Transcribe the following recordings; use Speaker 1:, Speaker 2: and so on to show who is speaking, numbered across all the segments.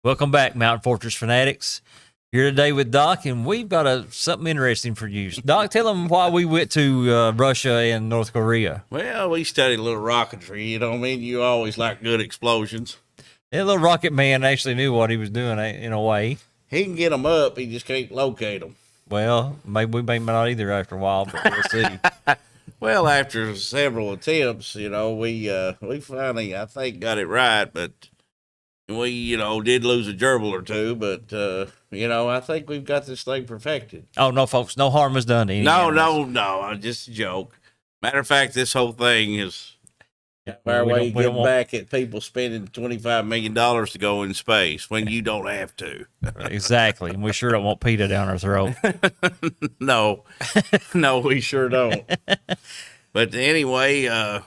Speaker 1: Welcome back, Mountain Fortress fanatics. Here today with Doc, and we've got something interesting for you. Doc, tell them why we went to Russia and North Korea.
Speaker 2: Well, we studied a little rocketry. You know what I mean? You always like good explosions.
Speaker 1: That little rocket man actually knew what he was doing in a way.
Speaker 2: He can get them up. He just can't locate them.
Speaker 1: Well, maybe we may not either after a while, but we'll see.
Speaker 2: Well, after several attempts, we finally, I think, got it right, but we, did lose a gerbil or two, but, I think we've got this thing perfected.
Speaker 1: Oh, no, folks, no harm was done to any animals.
Speaker 2: No, just a joke. Matter of fact, this whole thing is our
Speaker 1: we
Speaker 2: way to
Speaker 1: don't
Speaker 2: get back at people spending $25 million to go in space when you don't have to.
Speaker 1: Exactly, and we sure don't want PETA down our throat.
Speaker 2: No, we sure don't. But anyway,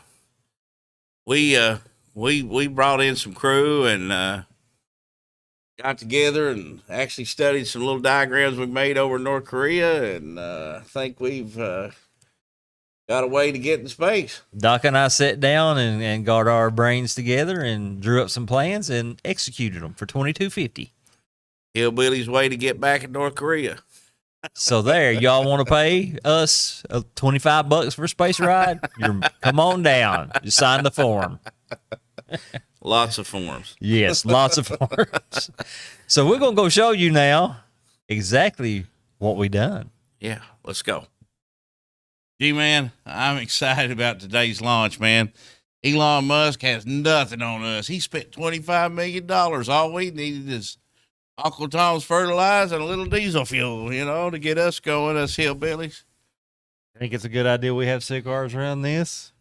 Speaker 2: we brought in some crew and got together and actually studied some little diagrams we made over in North Korea, and I think we've got a way to get in space.
Speaker 1: Doc and I sat down and got our brains together and drew up some plans and executed them for $22.50.
Speaker 2: Hillbilly's way to get back in North Korea.
Speaker 1: So there, y'all want to pay us $25 for a space ride? Come on down. Just sign the form.
Speaker 2: Lots of forms.
Speaker 1: Yes, lots of forms. So we're going to go show you now exactly what we done.
Speaker 2: Yeah, let's go. G-Man, I'm excited about today's launch, man. Elon Musk has nothing on us. He spent $25 million. All we needed is Uncle Tom's fertilizer and a little diesel fuel, to get us going, us hillbillies.
Speaker 1: I think it's a good idea we have cigars around this.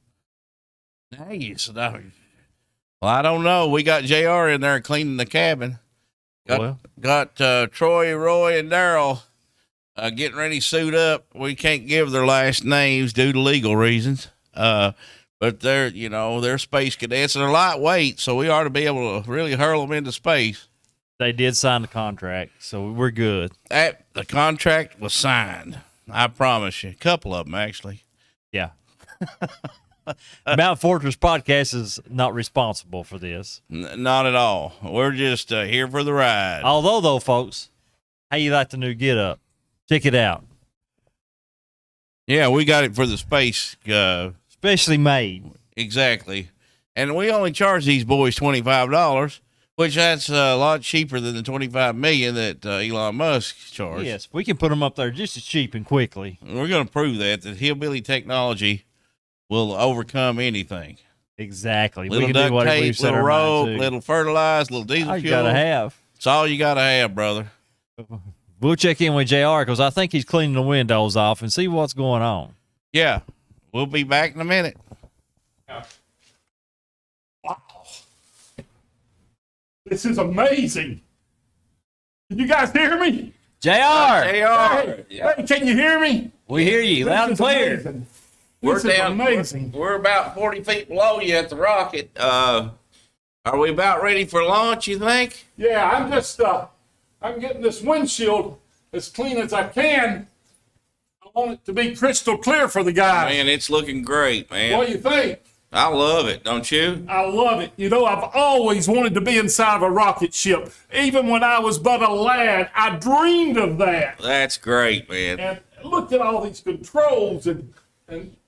Speaker 2: Nice. Well, I don't know. We got JR in there cleaning the cabin. Got Troy, Roy, and Daryl getting ready to suit up. We can't give their last names due to legal reasons. But they're space cadets and they're lightweight, so we ought to be able to really hurl them into space.
Speaker 1: They did sign the contract, so we're good.
Speaker 2: The contract was signed. I promise you. A couple of them, actually.
Speaker 1: Yeah. Mountain Fortress Podcast is not responsible for this.
Speaker 2: Not at all. We're just here for the ride.
Speaker 1: Although, though, folks, how you like the new get up? Check it out.
Speaker 2: Yeah, we got it for the space.
Speaker 1: Specially made.
Speaker 2: Exactly. And we only charge these boys $25, which that's a lot cheaper than the $25 million that Elon Musk charged.
Speaker 1: Yes, we can put them up there just as cheap and quickly.
Speaker 2: We're going to prove that hillbilly technology will overcome anything.
Speaker 1: Exactly.
Speaker 2: Little
Speaker 1: we can
Speaker 2: duct
Speaker 1: do whatever
Speaker 2: tape, little rope, little fertilizer, little diesel fuel.
Speaker 1: You gotta have.
Speaker 2: It's all you got to have, brother.
Speaker 1: We'll check in with JR because I think he's cleaning the windows off and see what's going on.
Speaker 2: Yeah, we'll be back in a minute.
Speaker 3: Wow. This is amazing. Can you guys hear me?
Speaker 1: JR!
Speaker 3: Hey, hey, can you hear me?
Speaker 1: We hear you loud and clear.
Speaker 3: Amazing.
Speaker 2: We're
Speaker 3: This is
Speaker 2: down.
Speaker 3: amazing.
Speaker 2: We're about 40 feet below you at the rocket. Are we about ready for launch, you think?
Speaker 3: Yeah, I'm getting this windshield as clean as I can. I want it to be crystal clear for the guys.
Speaker 2: Man, it's looking great, man.
Speaker 3: What do you think?
Speaker 2: I love it, don't you?
Speaker 3: I love it. I've always wanted to be inside of a rocket ship. Even when I was but a lad, I dreamed of that.
Speaker 2: That's great, man.
Speaker 3: And look at all these controls and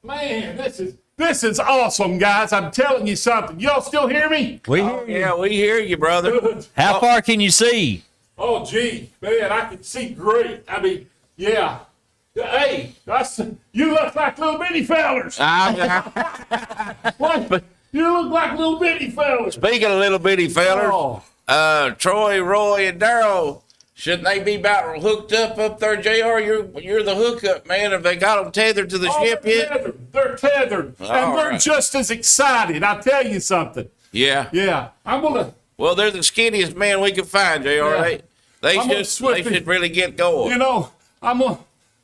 Speaker 3: man, this is awesome, guys. I'm telling you something. Y'all still hear me?
Speaker 1: We hear you.
Speaker 2: Yeah, we hear you, brother.
Speaker 3: Good.
Speaker 1: How far can you see?
Speaker 3: Oh, gee, man, I can see great. I mean, yeah. Hey, you look like little bitty fellers. What? You look like little bitty fellers.
Speaker 2: Speaking of little bitty fellers,
Speaker 3: Oh.
Speaker 2: Troy, Roy, and Daryl, shouldn't they be about hooked up there, JR? You're the hookup, man. Have they got them tethered to the ship
Speaker 3: they're
Speaker 2: yet?
Speaker 3: tethered. They're tethered.
Speaker 2: All
Speaker 3: And they're
Speaker 2: right.
Speaker 3: just as excited. I'll tell you something.
Speaker 2: Yeah.
Speaker 3: Yeah. I'm going to,
Speaker 2: Well, they're the skinniest man we could find, JR.
Speaker 3: Yeah.
Speaker 2: They
Speaker 3: I'm gonna
Speaker 2: they should really get going.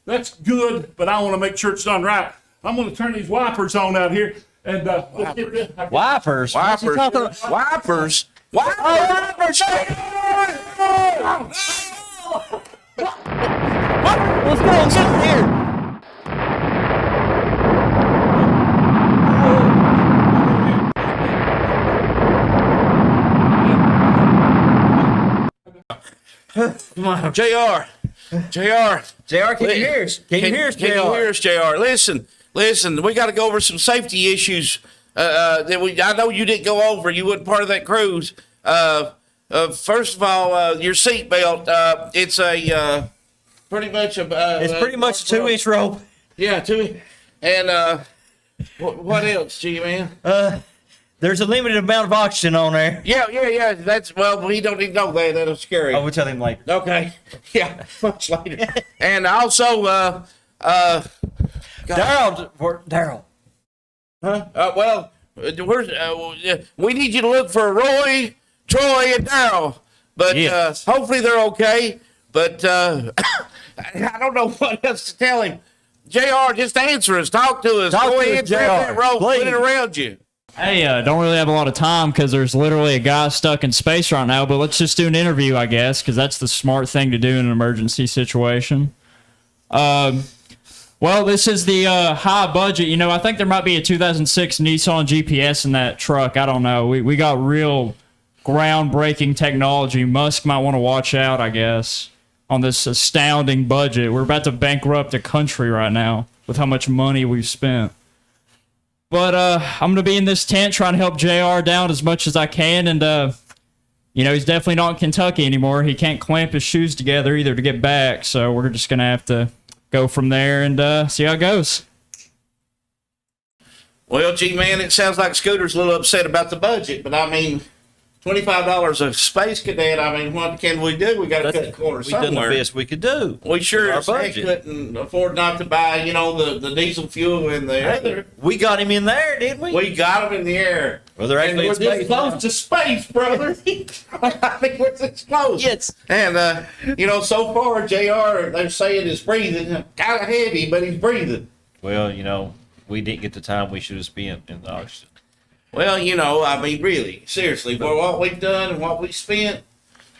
Speaker 3: that's good, but I want to make sure it's done right. I'm going to turn these wipers on out here. And let's get this.
Speaker 1: Wipers? What's he
Speaker 2: Wipers.
Speaker 1: talking about?
Speaker 2: Wipers. Wipers.
Speaker 1: What's going on here?
Speaker 2: JR.
Speaker 1: JR, can you hear us? Can you hear us, JR?
Speaker 2: Can you hear us, JR? Listen, we got to go over some safety issues I know you didn't go over. You weren't part of that cruise. First of all, your seatbelt, it's a pretty much a...
Speaker 1: It's pretty much a 2-inch rope.
Speaker 2: Yeah, 2. And what else, G-Man?
Speaker 1: There's a limited amount of oxygen on there.
Speaker 2: Yeah. That's, well, we don't even know that. That'll scare
Speaker 1: I
Speaker 2: him.
Speaker 1: will tell him later.
Speaker 2: Okay. Yeah, much later. And also,
Speaker 1: Daryl.
Speaker 2: Huh? Well, we need you to look for Roy, Troy, and Daryl. But
Speaker 1: Yes.
Speaker 2: hopefully they're okay. But I don't know what else to tell him. JR, just answer us. Talk to us.
Speaker 1: Talk
Speaker 2: Go
Speaker 1: to
Speaker 2: ahead,
Speaker 1: us,
Speaker 2: grab
Speaker 1: JR,
Speaker 2: that rope, put
Speaker 1: please.
Speaker 2: it around you.
Speaker 4: Hey, don't really have a lot of time because there's literally a guy stuck in space right now, but let's just do an interview, I guess, because that's the smart thing to do in an emergency situation. Well, this is the high budget. You know, I think there might be a 2006 Nissan GPS in that truck. I don't know. We got real groundbreaking technology. Musk might want to watch out, I guess, on this astounding budget. We're about to bankrupt a country right now with how much money we've spent. But I'm going to be in this tent trying to help JR down as much as I can. And, you know, he's definitely not in Kentucky anymore. He can't clamp his shoes together either to get back. So we're just going to have to go from there and see how it goes.
Speaker 2: Well, G-Man, it sounds like Scooter's a little upset about the budget. But, I mean, $25 a space cadet, I mean, what can we do? We got to cut the corner
Speaker 1: We done the
Speaker 2: somewhere.
Speaker 1: best we could do.
Speaker 2: We sure
Speaker 1: Our
Speaker 2: as heck
Speaker 1: budget.
Speaker 2: couldn't afford not to buy, you know, the diesel fuel and the other.
Speaker 1: We got him in there, didn't we?
Speaker 2: We got them in the air.
Speaker 1: Well, they're
Speaker 2: And
Speaker 1: actually
Speaker 2: we're
Speaker 1: in
Speaker 2: this
Speaker 1: space
Speaker 2: close
Speaker 1: now.
Speaker 2: to space, brother. I mean, we're this close.
Speaker 1: Yes.
Speaker 2: And, you know, so far, JR, they're saying is breathing. Kind of heavy, but he's breathing.
Speaker 1: Well, you know, we didn't get the time we should have spent in the oxygen.
Speaker 2: Well, you know, I mean, really, seriously, for what we've done and what we spent,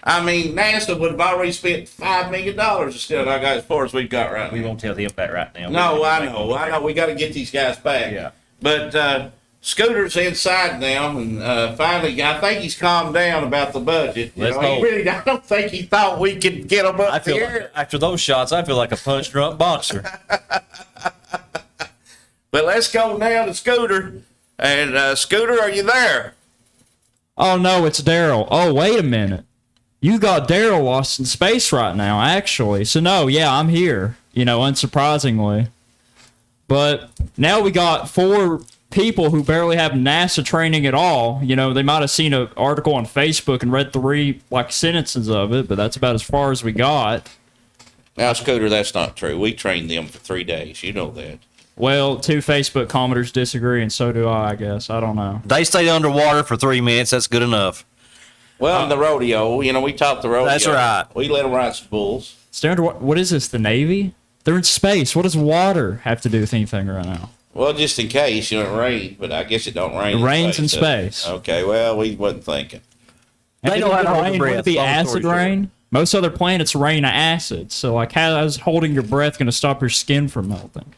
Speaker 2: I mean, NASA would have already spent $5 million instead of as far as we've got right
Speaker 1: We
Speaker 2: now.
Speaker 1: won't tell him that right now.
Speaker 2: No, I know. We got to get these guys back.
Speaker 1: Yeah.
Speaker 2: But Scooter's inside now, and finally, I think he's calmed down about the budget. You
Speaker 1: Let's
Speaker 2: know, he
Speaker 1: hope.
Speaker 2: really, I don't think he thought we could get him up
Speaker 1: I feel
Speaker 2: there.
Speaker 1: like, after those shots, I feel like a punch drunk boxer.
Speaker 2: But let's go now to Scooter. And Scooter, are you there?
Speaker 4: Oh, no, it's Daryl. Oh, wait a minute. You got Daryl lost in space right now, actually. So, no, yeah, I'm here, you know, unsurprisingly. But now we got 4 people who barely have NASA training at all. You know, they might have seen an article on Facebook and read 3, like, sentences of it, but that's about as far as we got.
Speaker 2: Now, Scooter, that's not true. We trained them for 3 days. You know that.
Speaker 4: Well, 2 Facebook commenters disagree, and so do I guess. I don't know.
Speaker 1: They stayed underwater for 3 minutes. That's good enough.
Speaker 2: Well, in the rodeo, you know, we taught the rodeo.
Speaker 1: That's right.
Speaker 2: We let them ride some bulls.
Speaker 4: What is this, the Navy? They're in space. What does water have to do with anything right now?
Speaker 2: Well, just in case, you know, it rained, but I guess it don't rain.
Speaker 4: It rains in
Speaker 2: does it?
Speaker 4: space.
Speaker 2: Okay, well, we wasn't thinking.
Speaker 4: If
Speaker 1: They
Speaker 4: it
Speaker 1: know how to hold
Speaker 4: rain,
Speaker 1: their
Speaker 4: would
Speaker 1: breath,
Speaker 4: it be
Speaker 1: long story
Speaker 4: acid
Speaker 1: short.
Speaker 4: rain? Most other planets rain acid. So, like, how is holding your breath going to stop your skin from melting?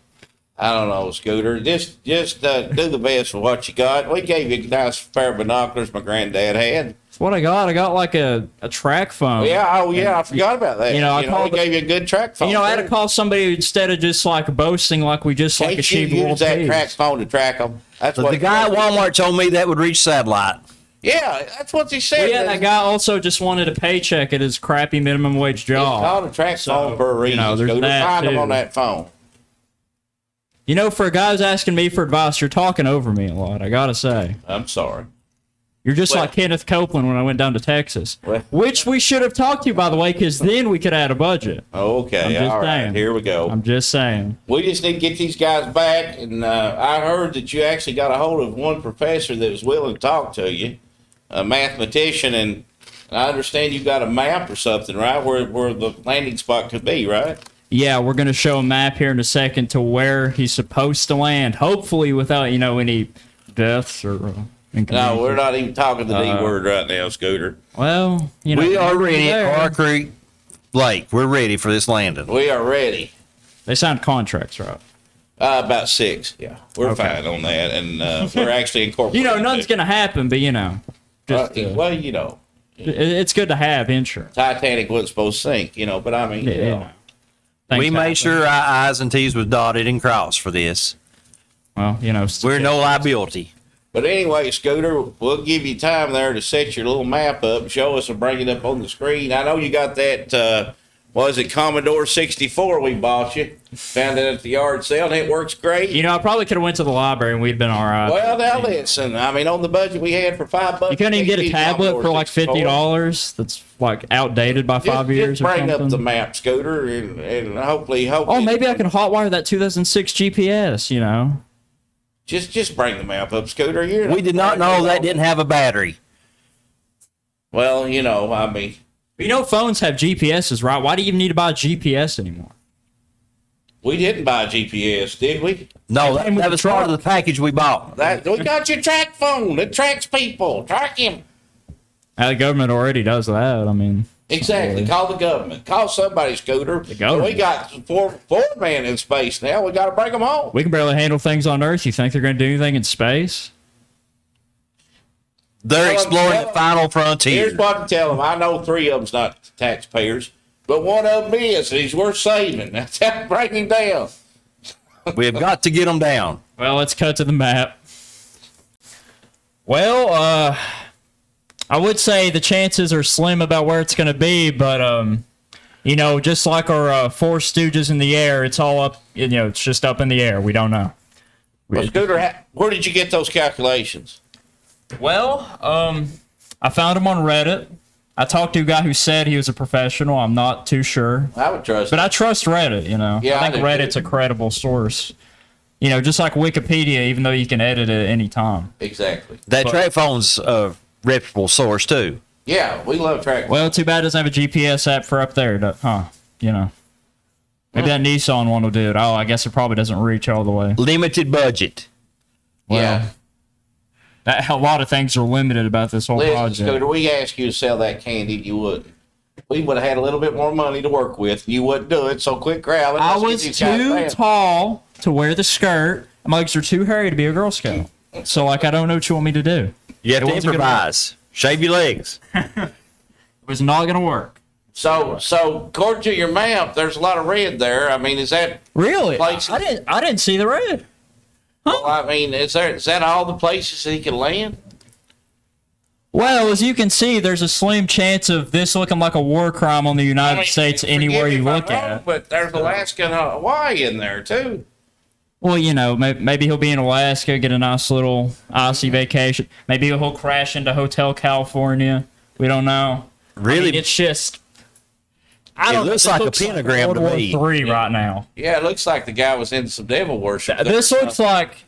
Speaker 2: I don't know, Scooter. Just do the best for what you got. We gave you a nice pair of binoculars my granddad had.
Speaker 4: That's what I got. I got, like, a track phone.
Speaker 2: Yeah, I forgot about that.
Speaker 4: You know, I
Speaker 2: we
Speaker 4: called
Speaker 2: gave you a good track phone.
Speaker 4: And, you know, I had to
Speaker 2: too.
Speaker 4: call somebody instead of just, like, boasting like we just, like,
Speaker 2: Can't you
Speaker 4: achieved
Speaker 2: use
Speaker 4: world
Speaker 2: that
Speaker 4: peace.
Speaker 2: track phone to track them? That's
Speaker 1: But
Speaker 2: what
Speaker 1: the guy at Walmart told me that would reach satellite.
Speaker 2: Yeah, that's what he said.
Speaker 4: Well, yeah, that guy also just wanted a paycheck at his crappy minimum wage
Speaker 2: It's
Speaker 4: job.
Speaker 2: called a track phone for a reason.
Speaker 4: you know, there's
Speaker 2: Scooter.
Speaker 4: that,
Speaker 2: Find them
Speaker 4: too.
Speaker 2: on that phone.
Speaker 4: You know, for a guy who's asking me for advice, you're talking over me a lot, I gotta say.
Speaker 2: I'm sorry.
Speaker 4: You're just
Speaker 2: Well-
Speaker 4: like Kenneth Copeland when I went down to Texas.
Speaker 2: Well-
Speaker 4: Which we should have talked to you, by the way, because then we could add a budget.
Speaker 2: Okay,
Speaker 4: I'm just
Speaker 2: all right.
Speaker 4: saying.
Speaker 2: Here we go.
Speaker 4: I'm just saying.
Speaker 2: We just need to get these guys back, and I heard that you actually got a hold of one professor that was willing to talk to you, a mathematician, and I understand you got a map or something, right, where the landing spot could be, right?
Speaker 4: Yeah, we're going to show a map here in a second to where he's supposed to land, hopefully without, you know, any deaths or
Speaker 2: No,
Speaker 4: inconveniences.
Speaker 2: we're not even talking the D word right now, Scooter.
Speaker 4: Well, you know.
Speaker 1: We are
Speaker 4: we're
Speaker 1: ready
Speaker 4: there.
Speaker 1: at Car Creek Lake. We're ready for this landing.
Speaker 2: We are ready.
Speaker 4: They signed contracts, right?
Speaker 2: About 6. Yeah, we're
Speaker 4: Okay.
Speaker 2: fine on that, and we're actually
Speaker 4: You
Speaker 2: incorporating.
Speaker 4: know, nothing's
Speaker 2: it.
Speaker 4: going to happen, but, you know. Just,
Speaker 2: Well, you know,
Speaker 4: It's good to have insurance.
Speaker 2: Titanic wasn't supposed to sink, but I mean,
Speaker 4: Yeah.
Speaker 5: We
Speaker 4: Things
Speaker 5: made
Speaker 4: happen.
Speaker 5: sure our I's and T's was dotted and crossed for this.
Speaker 4: Well,
Speaker 5: We're no liability.
Speaker 2: But anyway, Scooter, we'll give you time there to set your little map up, show us, and bring it up on the screen. I know you got that, was it Commodore 64 we bought you? Found it at the yard sale, and it works great.
Speaker 4: I probably could have went to the library and we'd been all right.
Speaker 2: Well, now listen, I mean, on the budget we had for $5,
Speaker 4: You couldn't even get a
Speaker 2: you
Speaker 4: tablet
Speaker 2: Commodore
Speaker 4: for like
Speaker 2: 64.
Speaker 4: $50 that's like outdated by 5 years
Speaker 2: Just
Speaker 4: or
Speaker 2: bring
Speaker 4: something.
Speaker 2: up the map, Scooter, and hopefully.
Speaker 4: Oh, maybe I can hotwire that 2006 GPS,
Speaker 2: Just bring the map up, Scooter.
Speaker 5: We did not know that didn't have a battery.
Speaker 2: Well, I mean,
Speaker 4: Phones have GPSs, right? Why do you even need to buy a GPS anymore?
Speaker 2: we didn't buy GPS, did we?
Speaker 5: No,
Speaker 4: came with
Speaker 5: that
Speaker 4: the
Speaker 5: was part of
Speaker 4: truck.
Speaker 5: the package we bought.
Speaker 2: We got your track phone. It tracks people. Track him.
Speaker 4: The government already does that. I mean,
Speaker 2: Exactly. Call the government. Call somebody, Scooter. The
Speaker 4: government.
Speaker 2: We got four man in space now. We got to bring them home.
Speaker 4: we can barely handle things on Earth. You think they're going to do anything in space?
Speaker 5: They're exploring
Speaker 2: tell
Speaker 5: the
Speaker 2: 'em.
Speaker 5: final frontier.
Speaker 2: Here's what to tell them. I know 3 of them's not taxpayers, but one of them is. And he's worth saving. That's how to bring him down.
Speaker 5: We have got to get them down.
Speaker 4: Well, let's cut to the map. Well, I would say the chances are slim about where it's going to be, but just like our Four Stooges in the air, it's all up. It's just up in the air. We don't know.
Speaker 2: Well, Scooter, where did you get those calculations?
Speaker 4: Well, I found him on Reddit. I talked to a guy who said he was a professional. I'm not too sure,
Speaker 2: I would trust.
Speaker 4: but I trust Reddit.
Speaker 2: Yeah,
Speaker 4: I
Speaker 2: I
Speaker 4: think
Speaker 2: do,
Speaker 4: Reddit's
Speaker 2: too.
Speaker 4: a credible source. Just like Wikipedia, even though you can edit it at any time.
Speaker 2: Exactly.
Speaker 5: That
Speaker 4: But-
Speaker 5: track phone's a reputable source, too.
Speaker 2: Yeah, we love track.
Speaker 4: Well, too bad it doesn't have a GPS app for up there, huh? Maybe that Nissan one will do it. Oh, I guess it probably doesn't reach all the way.
Speaker 5: Limited budget.
Speaker 2: Yeah.
Speaker 4: A lot of things are limited about this whole
Speaker 2: Listen,
Speaker 4: project.
Speaker 2: Scooter, we asked you to sell that candy, and you wouldn't. We would have had a little bit more money to work with. You wouldn't do it, so quit growling.
Speaker 4: I
Speaker 2: Let's get
Speaker 4: was
Speaker 2: these guys
Speaker 4: too
Speaker 2: down.
Speaker 4: tall to wear the skirt. My legs are too hairy to be a Girl Scout. So, I don't know what you want me to do.
Speaker 5: You have
Speaker 4: It
Speaker 5: to
Speaker 4: wasn't gonna
Speaker 5: improvise. Shave your legs.
Speaker 4: It was not going to work.
Speaker 2: So according to your map, there's a lot of red there. I mean, is that?
Speaker 4: Really?
Speaker 2: Places.
Speaker 4: I didn't see the red.
Speaker 2: Well, I mean, is that all the places that he can land?
Speaker 4: Well, as you can see, there's a slim chance of this looking like a war crime on the United
Speaker 2: I mean,
Speaker 4: States
Speaker 2: forgive
Speaker 4: anywhere
Speaker 2: me
Speaker 4: you
Speaker 2: if I'm
Speaker 4: look
Speaker 2: wrong,
Speaker 4: at.
Speaker 2: But there's Alaska and Hawaii in there too.
Speaker 4: Well, maybe he'll be in Alaska, get a nice little icy vacation. Maybe he'll crash into Hotel California. We don't know.
Speaker 5: Really?
Speaker 4: It's just.
Speaker 5: It looks like a pentagram to
Speaker 4: World War
Speaker 5: me.
Speaker 4: III right now.
Speaker 2: Yeah, it looks like the guy was into some devil worship.
Speaker 4: This looks like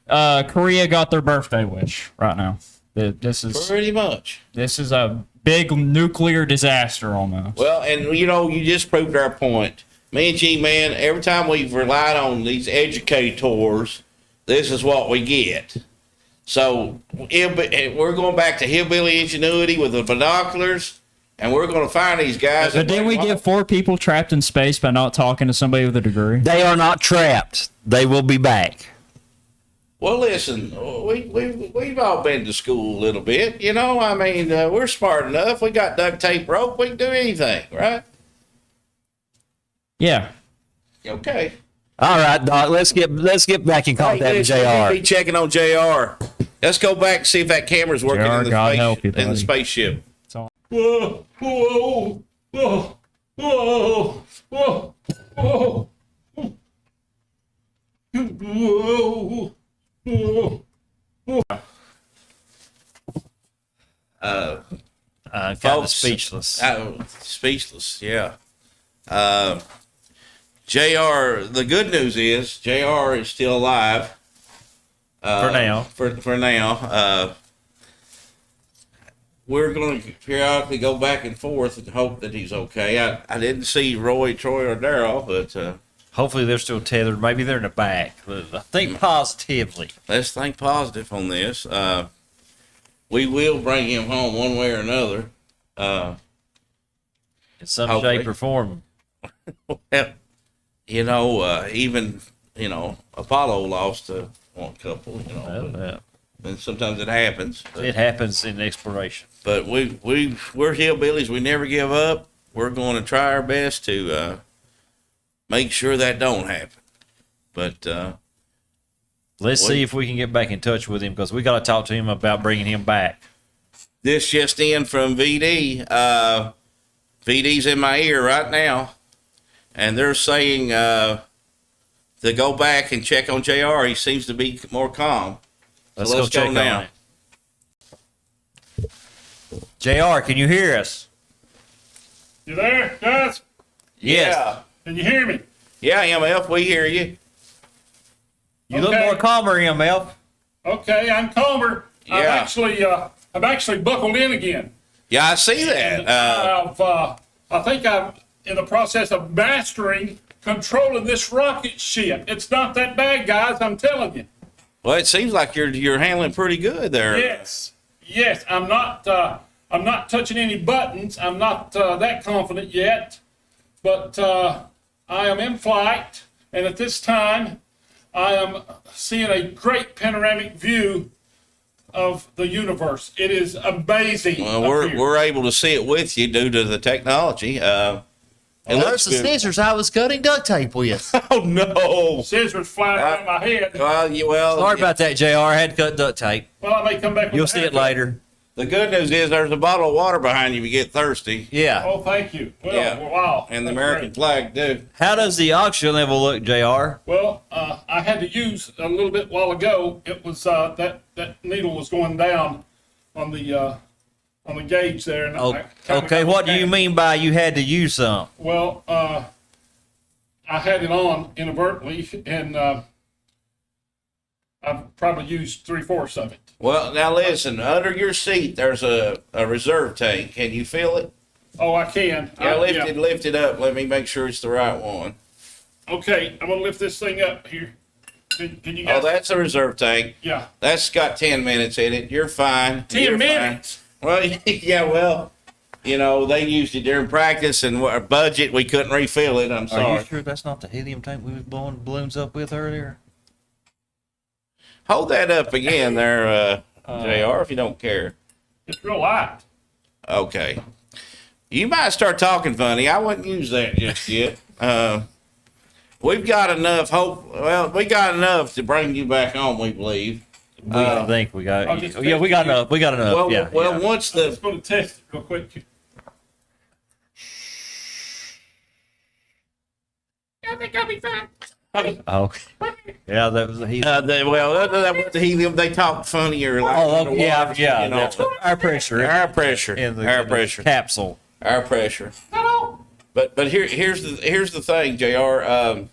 Speaker 4: Korea got their birthday wish right now. This
Speaker 2: pretty much.
Speaker 4: is a big nuclear disaster almost.
Speaker 2: Well, and you just proved our point. Me and G-Man, every time we've relied on these educators, this is what we get. So we're going back to hillbilly ingenuity with the binoculars, and we're going to find these guys.
Speaker 4: But didn't we get 4 people trapped in space by not talking to somebody with a degree?
Speaker 5: They are not trapped. They will be back.
Speaker 2: Well, listen, we've all been to school a little bit. I mean, we're smart enough. We got duct tape rope. We can do anything, right?
Speaker 4: Yeah.
Speaker 2: Okay.
Speaker 5: All right, Doc. Let's get back in contact with
Speaker 2: Hey, be
Speaker 5: JR.
Speaker 2: checking on JR. Let's go back and see if that camera's working
Speaker 4: JR,
Speaker 2: in the
Speaker 4: God help you,
Speaker 2: in the
Speaker 4: buddy.
Speaker 2: spaceship.
Speaker 3: Whoa, whoa, whoa, whoa, whoa, whoa, whoa, whoa.
Speaker 5: Kind of
Speaker 2: Folks,
Speaker 5: speechless.
Speaker 2: Speechless, yeah. JR, the good news is JR is still alive.
Speaker 5: For now.
Speaker 2: For now. We're going to periodically go back and forth and hope that he's okay. I didn't see Roy, Troy, or Daryl, but
Speaker 1: Hopefully they're still tethered. Maybe they're in the back. But I think positively.
Speaker 2: let's think positive on this. We will bring him home one way or another.
Speaker 1: In some
Speaker 2: Hopefully.
Speaker 1: shape or form.
Speaker 2: Even Apollo lost one couple.
Speaker 1: Yeah.
Speaker 2: and sometimes it happens.
Speaker 1: It happens in exploration.
Speaker 2: But we're hillbillies. We never give up. We're going to try our best to make sure that don't happen. But
Speaker 1: Let's see if we can get back in touch with him because we got to talk to him about bringing him back.
Speaker 2: this just in from VD. VD's in my ear right now, and they're saying to go back and check on JR. He seems to be more calm. So let's go
Speaker 1: check
Speaker 2: now.
Speaker 1: on it. JR, can you hear us?
Speaker 3: You there, guys?
Speaker 2: Yeah.
Speaker 3: Can you hear me?
Speaker 2: Yeah, MF, we hear you.
Speaker 1: You look
Speaker 3: Okay.
Speaker 1: more calmer, MF.
Speaker 3: Okay, I'm calmer.
Speaker 2: Yeah.
Speaker 3: I'm actually buckled in again.
Speaker 2: Yeah, I see that.
Speaker 3: I think I'm in the process of mastering controlling this rocket ship. It's not that bad, guys. I'm telling you.
Speaker 2: Well, it seems like you're handling pretty good there.
Speaker 3: Yes. I'm not touching any buttons. I'm not that confident yet, but I am in flight, and at this time, I am seeing a great panoramic view of the universe. It is amazing.
Speaker 2: Well,
Speaker 3: up here.
Speaker 2: we're able to see it with you due to the technology. It looks
Speaker 5: the
Speaker 2: good.
Speaker 5: scissors I was cutting duct tape with.
Speaker 2: Oh no!
Speaker 3: Scissors flying around my head.
Speaker 2: Well,
Speaker 1: Sorry about that, JR. I had to cut duct tape.
Speaker 3: Well, I may come back. with
Speaker 1: You'll
Speaker 3: a
Speaker 1: see it
Speaker 3: haircut.
Speaker 1: later.
Speaker 2: the good news is there's a bottle of water behind you if you get thirsty,
Speaker 1: Yeah.
Speaker 3: Oh, thank you. Well,
Speaker 2: Yeah.
Speaker 3: wow.
Speaker 2: and the
Speaker 3: That's
Speaker 2: American
Speaker 3: great.
Speaker 2: flag too.
Speaker 1: How does the oxygen level look, JR?
Speaker 3: Well, I had to use a little bit while ago. It was that needle was going down on the gauge there. And
Speaker 1: Oh,
Speaker 3: I kinda
Speaker 1: okay,
Speaker 3: got
Speaker 1: what do
Speaker 3: back.
Speaker 1: you mean by you had to use some?
Speaker 3: Well, I had it on inadvertently, and I've probably used 3/4 of it.
Speaker 2: Well, now listen. Under your seat, there's a reserve tank. Can you feel it?
Speaker 3: Oh, I can.
Speaker 2: Yeah, lift it up. Let me make sure it's the right one.
Speaker 3: Okay, I'm gonna lift this thing up here. Can you guys?
Speaker 2: Oh, that's a reserve tank.
Speaker 3: Yeah.
Speaker 2: That's got 10 minutes in it. You're fine.
Speaker 3: 10
Speaker 2: You're
Speaker 3: minutes.
Speaker 2: Fine. Well, yeah, well, you know, they used it during practice and our budget, we couldn't refill it. I'm
Speaker 1: Are
Speaker 2: sorry.
Speaker 1: you sure that's not the helium tank we was blowing balloons up with earlier?
Speaker 2: Hold that up again there, JR, if you don't care.
Speaker 3: It's real light.
Speaker 2: Okay. You might start talking funny. I wouldn't use that just yet. We've got enough hope. Well, we got enough to bring you back on, we believe.
Speaker 1: We think we got.
Speaker 3: I'll just
Speaker 1: Yeah, we got
Speaker 3: test
Speaker 1: enough. We got enough.
Speaker 2: Well,
Speaker 1: yeah.
Speaker 2: well,
Speaker 1: yeah.
Speaker 2: once
Speaker 3: I'm just
Speaker 2: the
Speaker 3: gonna test it real quick. I think I'll be fine.
Speaker 1: Oh, yeah, that was the helium.
Speaker 2: that was the helium. They talk funnier. Like
Speaker 1: Oh,
Speaker 2: underwater,
Speaker 1: yeah.
Speaker 2: you know.
Speaker 1: That's our pressure.
Speaker 2: Air pressure.
Speaker 1: in the,
Speaker 2: Air
Speaker 1: in the
Speaker 2: pressure.
Speaker 1: capsule.
Speaker 2: Air pressure.
Speaker 3: Hello.
Speaker 2: But here's the thing, JR.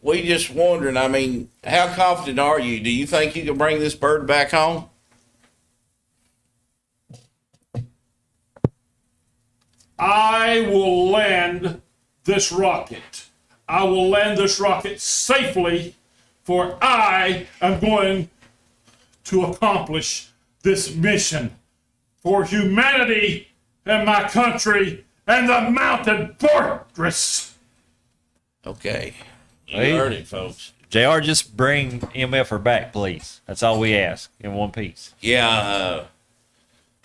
Speaker 2: We just wondering. I mean, how confident are you? Do you think you can bring this bird back home?
Speaker 3: I will land this rocket. I will land this rocket safely, for I am going to accomplish this mission for humanity and my country and the mountain fortress.
Speaker 2: Okay. You
Speaker 1: Hey.
Speaker 2: heard it, folks.
Speaker 1: JR, just bring MFR back, please. That's all we ask in one piece.
Speaker 2: Yeah.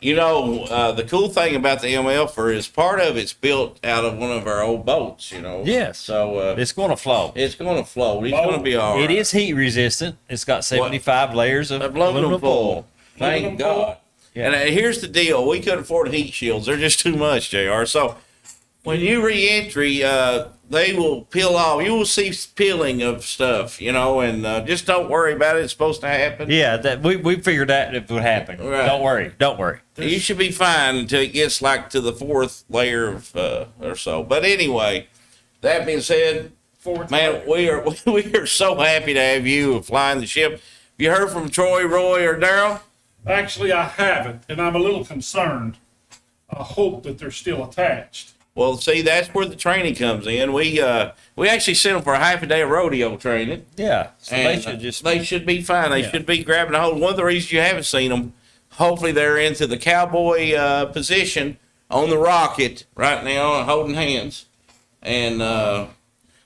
Speaker 2: You know, the cool thing about the MLfer is part of it's built out of one of our old boats, you know.
Speaker 1: Yes.
Speaker 2: So
Speaker 1: It's going to flow.
Speaker 2: it's going to float. He's going to be all right.
Speaker 1: It is heat resistant. It's got 75 layers of
Speaker 2: Aluminum foil. Thank
Speaker 3: Aluminum
Speaker 2: God.
Speaker 3: foil.
Speaker 2: And here's the deal: we couldn't afford heat shields; they're just too much, JR. So when you re-entry, they will peel off. You will see peeling of stuff, you know, and just don't worry about it. It's supposed to happen.
Speaker 1: Yeah, that we figured that it would happen.
Speaker 2: Right.
Speaker 1: Don't worry. Don't worry.
Speaker 2: You should be fine until it gets like to the fourth layer of or so. But anyway, that being said,
Speaker 3: Fourth
Speaker 2: man, we are so happy to have you flying the ship. You heard from Troy, Roy, or Daryl?
Speaker 3: Actually, I haven't, and I'm a little concerned. I hope that they're still attached.
Speaker 2: Well, see, that's where the training comes in. We actually sent them for a half a day of rodeo training.
Speaker 1: Yeah. So they
Speaker 2: And,
Speaker 1: should just.
Speaker 2: they should be fine. They
Speaker 1: Yeah.
Speaker 2: should be grabbing a hold. One of the reasons you haven't seen them, hopefully they're into the cowboy position on the rocket right now, holding hands. And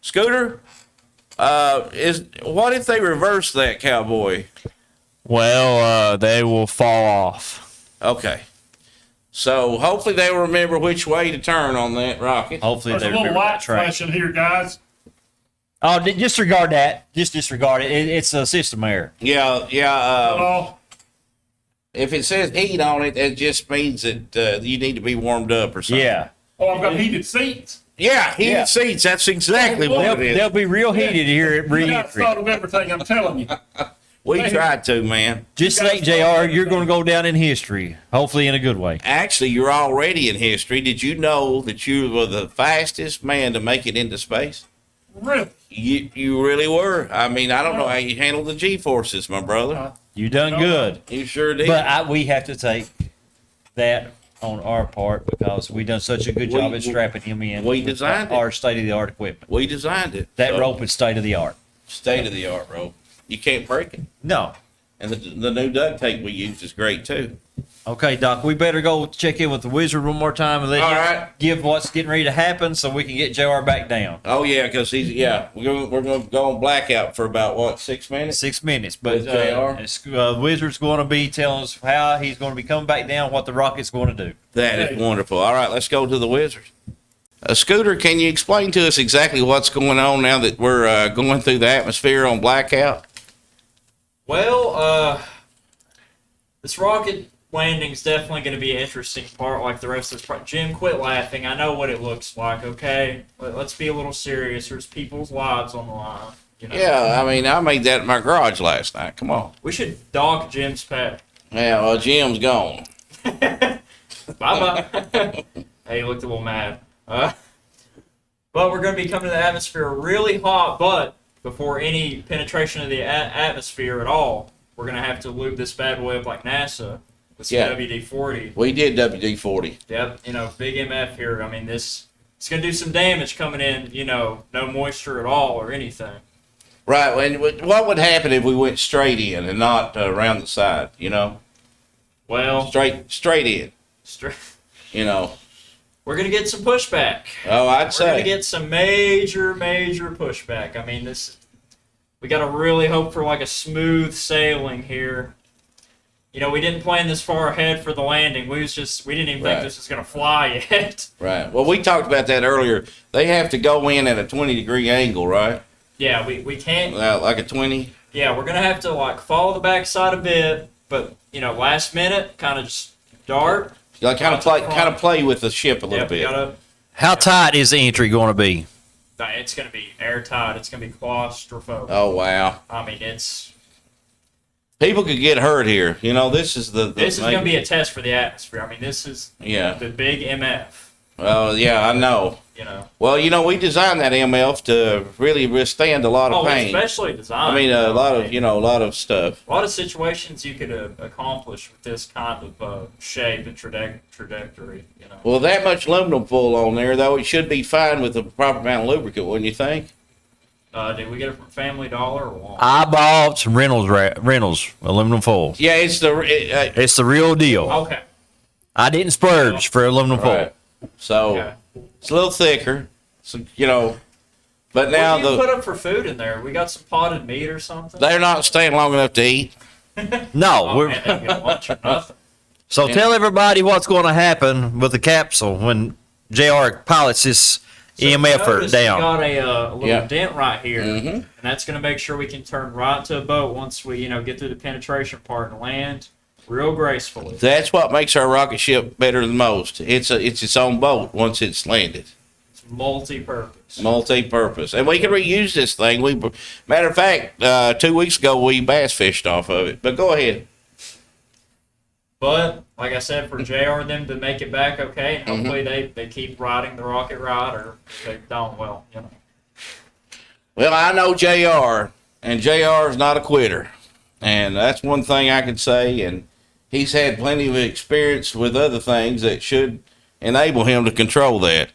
Speaker 2: Scooter, is what if they reverse that cowboy?
Speaker 4: Well, they will fall off.
Speaker 2: Okay. So hopefully they'll remember which way to turn on that rocket.
Speaker 1: Hopefully
Speaker 3: There's
Speaker 1: they
Speaker 3: a little
Speaker 1: remember that
Speaker 3: light
Speaker 1: track.
Speaker 3: flashing here, guys.
Speaker 1: Oh, disregard that. Just disregard it. It's a system error.
Speaker 2: Yeah.
Speaker 3: Oh,
Speaker 2: If it says heat on it, it just means that you need to be warmed up or something.
Speaker 1: Yeah.
Speaker 3: I've got heated seats.
Speaker 2: Yeah, heated
Speaker 1: Yeah.
Speaker 2: seats. That's exactly what
Speaker 1: They'll,
Speaker 2: it is.
Speaker 1: they'll be real heated here at
Speaker 3: You guys
Speaker 1: re-entry.
Speaker 3: thought of everything I'm telling you.
Speaker 2: We tried to, man.
Speaker 1: Just think, JR, you're going to go down in history, hopefully in a good way.
Speaker 2: Actually, you're already in history. Did you know that you were the fastest man to make it into space?
Speaker 3: Really?
Speaker 2: You really were. I mean, I don't know how you handled the G-forces, my brother.
Speaker 1: You done good.
Speaker 2: You sure did.
Speaker 1: But we have to take that on our part because we done such a good job at strapping him in.
Speaker 2: we
Speaker 1: with
Speaker 2: designed it.
Speaker 1: our state-of-the-art equipment.
Speaker 2: We designed it.
Speaker 1: That
Speaker 2: So,
Speaker 1: rope is state-of-the-art.
Speaker 2: state of the art rope. You can't break it.
Speaker 1: No.
Speaker 2: And the new duct tape we used is great too.
Speaker 1: Okay, Doc, we better go check in with the wizard one more time and let
Speaker 2: All
Speaker 1: him
Speaker 2: right.
Speaker 1: give what's getting ready to happen so we can get JR back down.
Speaker 2: Oh yeah, because we're going to go on blackout for about what 6 minutes.
Speaker 1: 6 minutes, but
Speaker 2: With JR?
Speaker 1: the wizard's going to be telling us how he's going to be coming back down, what the rocket's going to do.
Speaker 2: That is wonderful. All right, let's go to the wizard. Scooter, can you explain to us exactly what's going on now that we're going through the atmosphere on blackout?
Speaker 4: Well, this rocket landing's definitely going to be an interesting part, like the rest of this part. Jim, quit laughing. I know what it looks like. Okay, let's be a little serious. There's people's lives on the line. You know?
Speaker 2: Yeah, I mean, I made that in my garage last night. Come on.
Speaker 4: We should dock Jim's pet.
Speaker 2: Yeah, well, Jim's gone.
Speaker 4: Bye bye. Hey, you looked a little mad. But we're going to be coming to the atmosphere really hot, but before any penetration of the atmosphere at all, we're going to have to lube this bad boy up like NASA with some
Speaker 2: Yeah.
Speaker 4: WD-40.
Speaker 2: We did WD-40.
Speaker 4: Yep, big MF here. I mean, it's going to do some damage coming in, no moisture at all or anything.
Speaker 2: Right. And what would happen if we went straight in and not around the side?
Speaker 4: Well,
Speaker 2: Straight in.
Speaker 4: we're going to get some pushback.
Speaker 2: Oh, I'd
Speaker 4: We're going to
Speaker 2: say.
Speaker 4: get some major pushback. I mean, we got to really hope for like a smooth sailing here. We didn't plan this far ahead for the landing. We didn't even
Speaker 2: Right.
Speaker 4: think this was going to fly yet.
Speaker 2: Right. Well, we talked about that earlier. They have to go in at a 20-degree angle, right?
Speaker 4: Yeah, we can't.
Speaker 2: Like a 20.
Speaker 4: Yeah, we're going to have to like follow the backside a bit, but last minute kind of just dart.
Speaker 2: Like kind of play with the ship a little
Speaker 4: Yep, we
Speaker 2: bit.
Speaker 4: gotta.
Speaker 1: How tight is the entry going to be?
Speaker 4: It's going to be airtight. It's going to be claustrophobic.
Speaker 2: Oh wow.
Speaker 4: I mean, it's
Speaker 2: People could get hurt here. This is
Speaker 4: this is going to be a test for the atmosphere. I mean, this is
Speaker 2: Yeah.
Speaker 4: the big MF.
Speaker 2: Well, yeah, I know. Well, we designed that MF to really withstand a lot of
Speaker 4: Oh,
Speaker 2: pain.
Speaker 4: especially design.
Speaker 2: I mean, a lot of stuff.
Speaker 4: A lot of situations you could accomplish with this kind of shape and trajectory.
Speaker 2: Well, that much aluminum foil on there, though, it should be fine with the proper amount of lubricant, wouldn't you think?
Speaker 4: Did we get it from Family Dollar or Walmart?
Speaker 1: I bought some Reynolds aluminum foil.
Speaker 2: Yeah, it's
Speaker 1: It's the real deal.
Speaker 4: Okay.
Speaker 1: I didn't splurge for aluminum foil.
Speaker 2: right. So
Speaker 4: Okay.
Speaker 2: it's a little thicker. So but
Speaker 4: What
Speaker 2: now
Speaker 4: do you put up for food in there? We got some potted meat or something?
Speaker 2: they're not staying long enough to eat.
Speaker 1: No,
Speaker 4: Oh,
Speaker 1: we're,
Speaker 4: man, they get lunch or nothing.
Speaker 1: so tell everybody what's going to happen with the capsule when JR pilots this EMF
Speaker 4: Notice
Speaker 1: down.
Speaker 4: We got a little
Speaker 2: Yeah.
Speaker 4: dent right here,
Speaker 2: Mhm.
Speaker 4: and that's going to make sure we can turn right to a boat once we, get through the penetration part and land real gracefully.
Speaker 2: That's what makes our rocket ship better than most. It's its own boat once it's landed.
Speaker 4: It's multi-purpose.
Speaker 2: Multi-purpose, and we can reuse this thing. Matter of fact, 2 weeks ago we bass fished off of it. But go ahead.
Speaker 4: But like I said, for JR and them to make it back okay, and
Speaker 2: Mm-hmm.
Speaker 4: hopefully they keep riding the rocket right, or if they don't, well,
Speaker 2: Well, I know JR, and JR is not a quitter, and that's one thing I can say. And he's had plenty of experience with other things that should enable him to control that.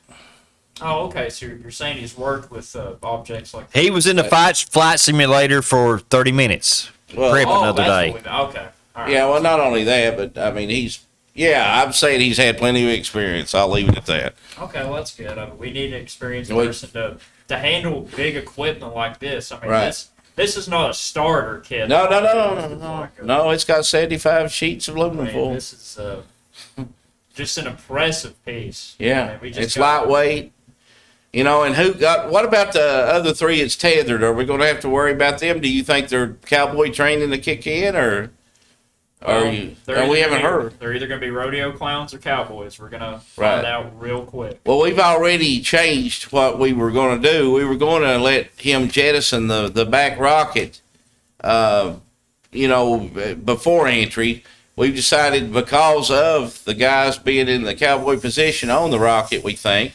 Speaker 4: Oh, okay. So you're saying he's worked with objects like
Speaker 1: He was in the flight simulator for 30 minutes.
Speaker 2: Well,
Speaker 1: Prepping
Speaker 4: oh,
Speaker 1: another
Speaker 4: that's
Speaker 1: day.
Speaker 4: what okay. All right.
Speaker 2: Yeah, well, not only that, but I mean, I'm saying he's had plenty of experience. I'll leave it at that.
Speaker 4: Okay, well that's good. We need an experienced
Speaker 2: Wait.
Speaker 4: person to handle big equipment like this. I mean,
Speaker 2: Right.
Speaker 4: This is not a starter kit.
Speaker 2: No, it's got 75 sheets of aluminum
Speaker 4: Man,
Speaker 2: foil.
Speaker 4: this is just an impressive piece.
Speaker 2: Yeah,
Speaker 4: Man, we just
Speaker 2: it's
Speaker 4: got-
Speaker 2: lightweight. You know, and what about the other three that's tethered? Are we going to have to worry about them? Do you think they're cowboy training to kick in, or are
Speaker 4: Well,
Speaker 2: you?
Speaker 4: they're
Speaker 2: We
Speaker 4: either
Speaker 2: haven't
Speaker 4: gonna be-
Speaker 2: heard.
Speaker 4: They're either going to be rodeo clowns or cowboys. We're going to
Speaker 2: Right.
Speaker 4: find out real quick.
Speaker 2: Well, we've already changed what we were going to do. We were going to let him jettison the back rocket, before entry. We've decided because of the guys being in the cowboy position on the rocket, we think,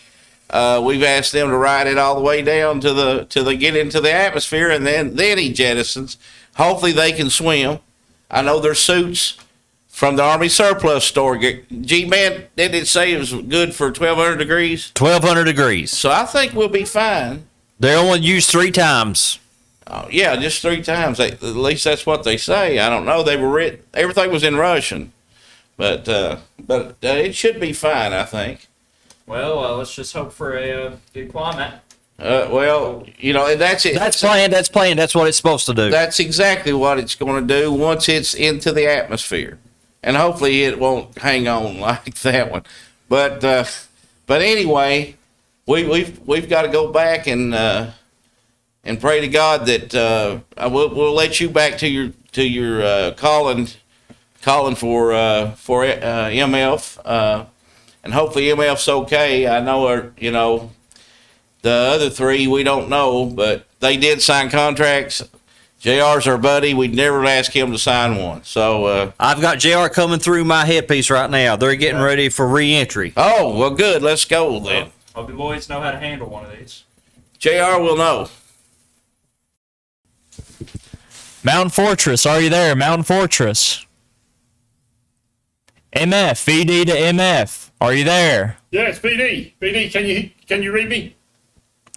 Speaker 2: we've asked them to ride it all the way down till they get into the atmosphere, and then he jettisons. Hopefully they can swim. I know their suits from the Army surplus store. G-Man, did it say it was good for 1,200 degrees?
Speaker 1: 1,200 degrees.
Speaker 2: So I think we'll be fine.
Speaker 1: They're only used 3 times.
Speaker 2: Yeah, just 3 times. At least that's what they say. I don't know. They were written. Everything was in Russian, but it should be fine. I think.
Speaker 4: Well, let's just hope for a good climate.
Speaker 2: And that's it.
Speaker 1: That's planned. That's planned. That's what it's supposed to do.
Speaker 2: That's exactly what it's going to do once it's into the atmosphere, and hopefully it won't hang on like that one. But anyway, we've got to go back and pray to God that we'll let you back to your calling for MF, and hopefully MF's okay. I know the other 3 we don't know, but they did sign contracts. JR's our buddy. We'd never ask him to sign one. So
Speaker 1: I've got JR coming through my headpiece right now. They're getting ready for re-entry.
Speaker 2: oh well, good. Let's go then.
Speaker 4: Hope you boys know how to handle one of these.
Speaker 2: JR will know.
Speaker 6: Mountain Fortress, are you there? Mountain Fortress. MF, VD to MF, are you there?
Speaker 3: Yes, BD. BD, can you read me?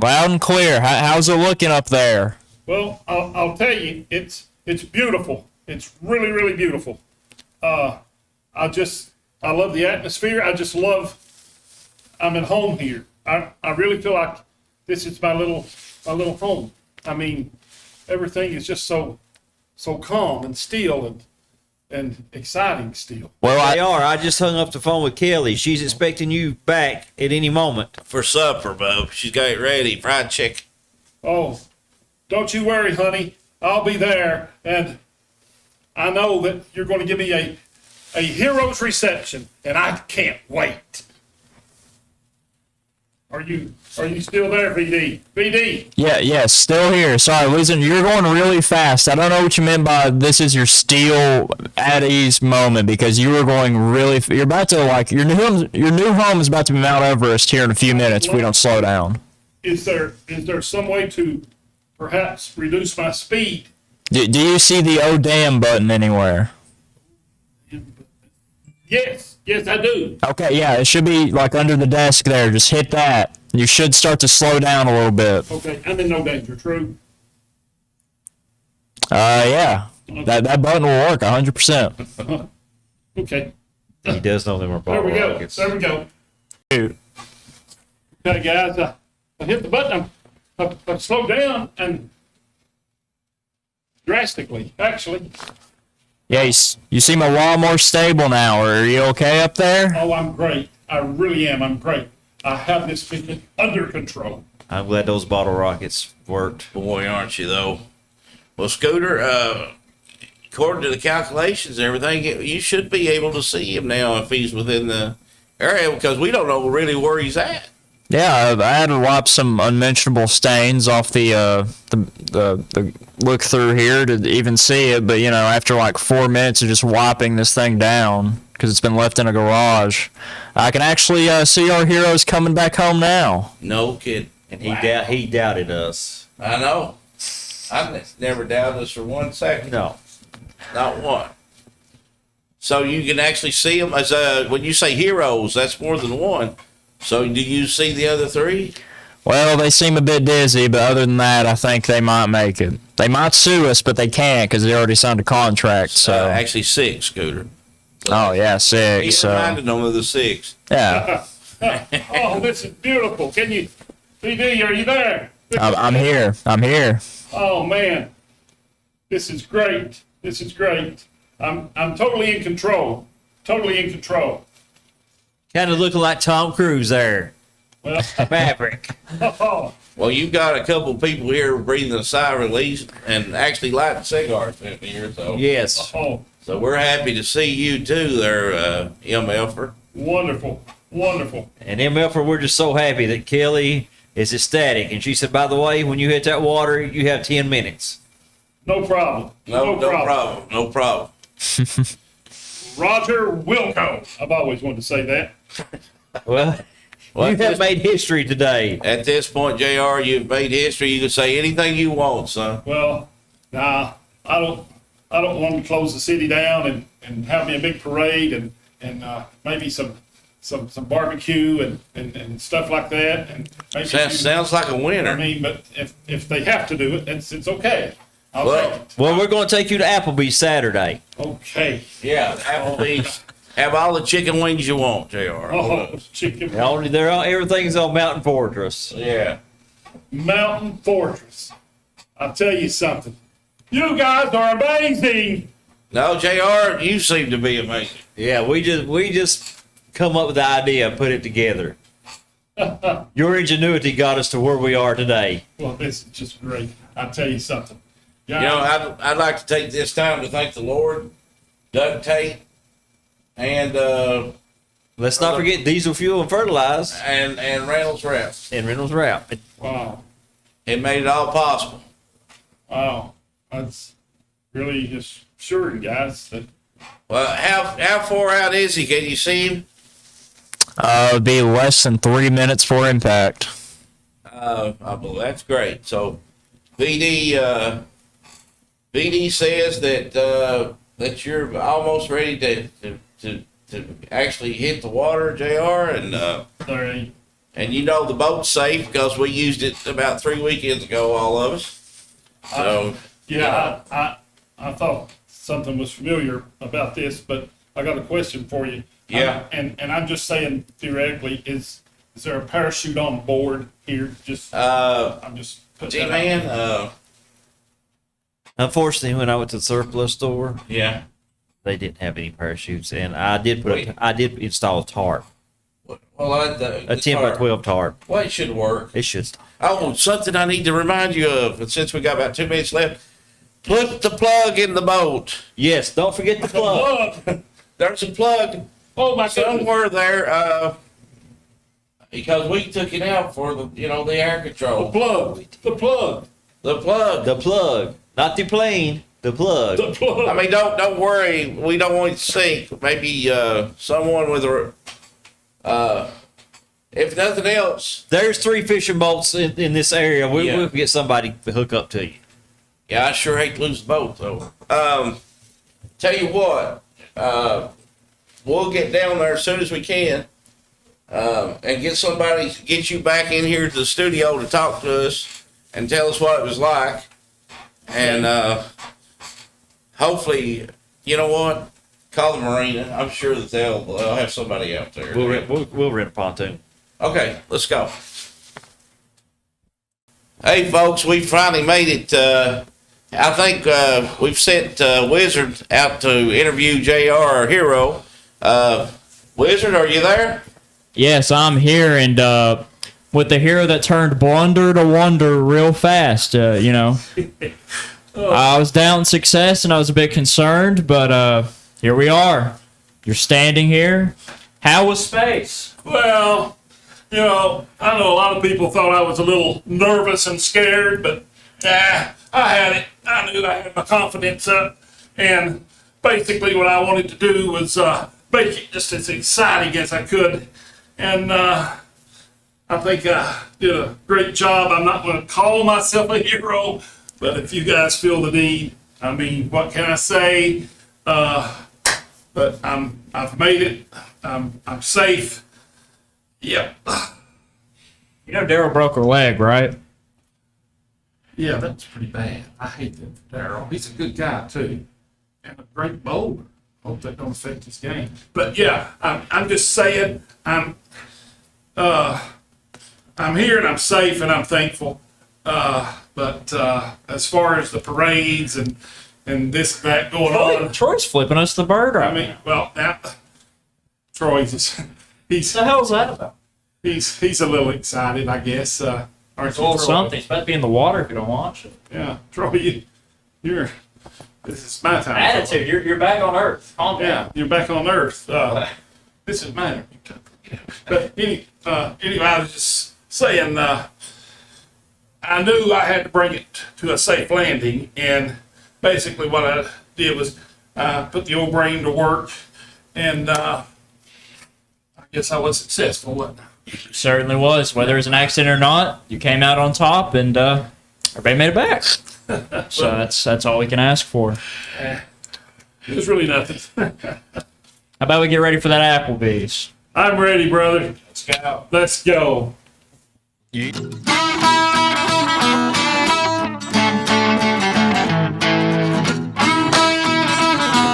Speaker 6: Loud and clear. How's it looking up there?
Speaker 3: Well, I'll tell you, it's beautiful. It's really, really beautiful. I love the atmosphere. I'm at home here. I really feel like this is my little home. I mean, everything is just so calm and still and exciting still.
Speaker 6: Well,
Speaker 1: JR, I just hung up the phone with Kelly. She's expecting you back at any moment.
Speaker 2: For supper, Bub. She's got it ready. Fried chicken.
Speaker 3: Oh, don't you worry, honey. I'll be there, and I know that you're going to give me a hero's reception, and I can't wait. Are you still there, VD? VD.
Speaker 6: yeah, still here. Sorry, listen, you're going really fast. I don't know what you meant by this is your steel at ease moment, because you were going really. You're about to your new home is about to be Mount Everest here in a few minutes if we don't slow down.
Speaker 3: Is there some way to perhaps reduce my speed?
Speaker 6: Do you see the oh damn button anywhere?
Speaker 3: Yes, I do.
Speaker 6: Okay, yeah, it should be under the desk there. Just hit that. You should start to slow down a little bit.
Speaker 3: Okay, I'm in no danger. True.
Speaker 6: Yeah, that button will work 100%.
Speaker 3: Okay.
Speaker 1: He does know them are
Speaker 3: There we
Speaker 1: bottle
Speaker 3: go.
Speaker 1: rockets.
Speaker 3: There we go.
Speaker 6: Dude.
Speaker 3: Okay, guys. I hit the button. I slowed down and drastically, actually.
Speaker 6: Yeah, you seem a lot more stable now. Are you okay up there?
Speaker 3: Oh, I'm great. I really am. I'm great. I have this thing under control.
Speaker 1: I'm glad those bottle rockets worked.
Speaker 2: Boy, aren't you, though? Well, Scooter, according to the calculations and everything, you should be able to see him now if he's within the area, because we don't know really where he's at.
Speaker 6: Yeah, I had to wipe some unmentionable stains off the look through here to even see it. But after 4 minutes of just wiping this thing down because it's been left in a garage, I can actually see our heroes coming back home now.
Speaker 2: No kid.
Speaker 1: And he doubted us.
Speaker 2: I know. I've never doubted us for 1 second.
Speaker 1: No.
Speaker 2: Not one. So you can actually see them as when you say heroes, that's more than one. So do you see the other 3?
Speaker 6: Well, they seem a bit dizzy, but other than that, I think they might make it. They might sue us, but they can't because they already signed a contract. So
Speaker 2: Actually 6, Scooter.
Speaker 6: oh yeah, 6.
Speaker 2: He
Speaker 6: So
Speaker 2: reminded them of the 6.
Speaker 6: yeah,
Speaker 3: Oh, this is beautiful. Can you, PD, are you there?
Speaker 6: I'm here. I'm here.
Speaker 3: Oh, man. This is great. This is great. I'm totally in control. Totally in control.
Speaker 1: Kind of looking like Tom Cruise there.
Speaker 3: Well,
Speaker 1: Maverick.
Speaker 3: oh,
Speaker 2: Well, you've got a couple people here breathing a sigh of relief and actually lighting cigars in here. So,
Speaker 1: Yes.
Speaker 3: oh,
Speaker 2: so we're happy to see you too there, MFer.
Speaker 3: wonderful. Wonderful.
Speaker 1: And MF, we're just so happy that Kelly is ecstatic. And she said, by the way, when you hit that water, you have 10 minutes.
Speaker 3: No problem.
Speaker 2: No problem. No problem.
Speaker 3: Roger Wilco. I've always wanted to say that.
Speaker 1: Well,
Speaker 2: Well,
Speaker 1: you have made history today.
Speaker 2: At this point, JR, you've made history. You can say anything you want, son.
Speaker 3: Well, nah, I don't want to close the city down and have me a big parade and maybe some barbecue and stuff like that. And maybe
Speaker 2: Sounds like a
Speaker 3: I
Speaker 2: winner.
Speaker 3: mean, but if they have to do it, it's okay. I'll
Speaker 2: Well-
Speaker 3: take it.
Speaker 1: Well, we're going to take you to Applebee's Saturday.
Speaker 3: Okay.
Speaker 2: Yeah, Applebee's. Have all the chicken wings you want, JR.
Speaker 3: Oh, chicken.
Speaker 1: Everything's on Mountain Fortress.
Speaker 2: Yeah.
Speaker 3: Mountain Fortress. I'll tell you something. You guys are amazing.
Speaker 2: No, JR, you seem to be amazing.
Speaker 1: Yeah, we just come up with the idea and put it together. Your ingenuity got us to where we are today.
Speaker 3: Well, this is just great. I'll tell you something.
Speaker 2: You know, I'd like to take this time to thank the Lord, Duct Tape, and
Speaker 1: Let's not forget diesel fuel and fertilize
Speaker 2: and Reynolds Wrap.
Speaker 1: and Reynolds Wrap.
Speaker 3: Wow.
Speaker 2: It made it all possible.
Speaker 3: Wow. That's really just sure, guys. That
Speaker 2: Well, how far out is he? Can you see him?
Speaker 6: It'd be less than 3 minutes for impact.
Speaker 2: I believe that's great. So, VD says that you're almost ready to actually hit the water, JR,
Speaker 3: there
Speaker 2: and you know the boat's safe because we used it about 3 weekends ago, all of us. So,
Speaker 3: yeah, I thought something was familiar about this, but I got a question for you.
Speaker 2: Yeah.
Speaker 3: And I'm just saying theoretically, is there a parachute on board here? Just I'm just putting that out.
Speaker 2: G-Man,
Speaker 1: Unfortunately, when I went to the surplus store,
Speaker 2: yeah.
Speaker 1: they didn't have any parachutes, and I did install a tarp,
Speaker 2: Well,
Speaker 1: a 10 by 12 tarp.
Speaker 2: Well, it should work.
Speaker 1: It should.
Speaker 2: Oh, something I need to remind you of, and since we got about 2 minutes left, put the plug in the boat.
Speaker 1: Yes, don't forget the plug.
Speaker 3: Look,
Speaker 2: There's a plug
Speaker 3: oh my goodness.
Speaker 2: somewhere there, because we took it out for the air
Speaker 3: The
Speaker 2: control.
Speaker 3: plug. The plug.
Speaker 2: The plug.
Speaker 1: The plug, not the plane. The plug.
Speaker 3: The plug.
Speaker 2: I mean, don't worry. We don't want it to sink. Maybe someone with a, if nothing else.
Speaker 1: There's 3 fishing boats in this area.
Speaker 2: Yeah.
Speaker 1: We'll get somebody to hook up to you.
Speaker 2: Yeah, I sure hate to lose the boat though. Tell you what, we'll get down there as soon as we can, and get somebody to get you back in here to the studio to talk to us and tell us what it was like. And hopefully, you know what? Call the marina. I'm sure that they'll have somebody out there.
Speaker 1: We'll rent a pontoon.
Speaker 2: Okay, let's go. Hey, folks, we finally made it. I think we've sent Wizard out to interview JR, our hero. Wizard, are you there?
Speaker 4: Yes, I'm here, and with the hero that turned blunder to wonder real fast, I was down in success, and I was a bit concerned, but here we are. You're standing here. How was space?
Speaker 3: Well, I know a lot of people thought I was a little nervous and scared, but I had it. I knew I had my confidence up, and basically what I wanted to do was make it just as exciting as I could. And I think I did a great job. I'm not going to call myself a hero, but if you guys feel the need, I mean, what can I say? But I've made it. I'm safe. Yep.
Speaker 4: You know Daryl broke her leg, right?
Speaker 3: Yeah, that's pretty bad. I hate that for Daryl. He's a good guy too, and a great bowler. Hope that don't affect his game. But yeah, I'm just saying I'm here and I'm safe and I'm thankful. But as far as the parades and this that going on,
Speaker 4: Troy's flipping us the bird right
Speaker 3: I mean, well, now Troy's he's
Speaker 4: What the hell's that about?
Speaker 3: he's a little excited, I guess. Aren't
Speaker 4: It's
Speaker 3: you,
Speaker 4: a little
Speaker 3: Troy?
Speaker 4: something. It's about to be in the water if you don't watch it.
Speaker 3: Yeah, Troy, you're. This is my time.
Speaker 4: Attitude. You're back on Earth. Calm
Speaker 3: Yeah,
Speaker 4: down.
Speaker 3: you're back on Earth. This is mine. But anyway, I was just saying, I knew I had to bring it to a safe landing, and basically what I did was put the old brain to work, and I guess I was successful. Wasn't I?
Speaker 4: Certainly was. Whether it was an accident or not, you came out on top, and everybody made it back. So that's all we can ask for.
Speaker 3: It was really nothing.
Speaker 4: How about we get ready for that Applebee's?
Speaker 3: I'm ready, brother.
Speaker 4: Let's go.
Speaker 3: Let's go.
Speaker 2: Yeah.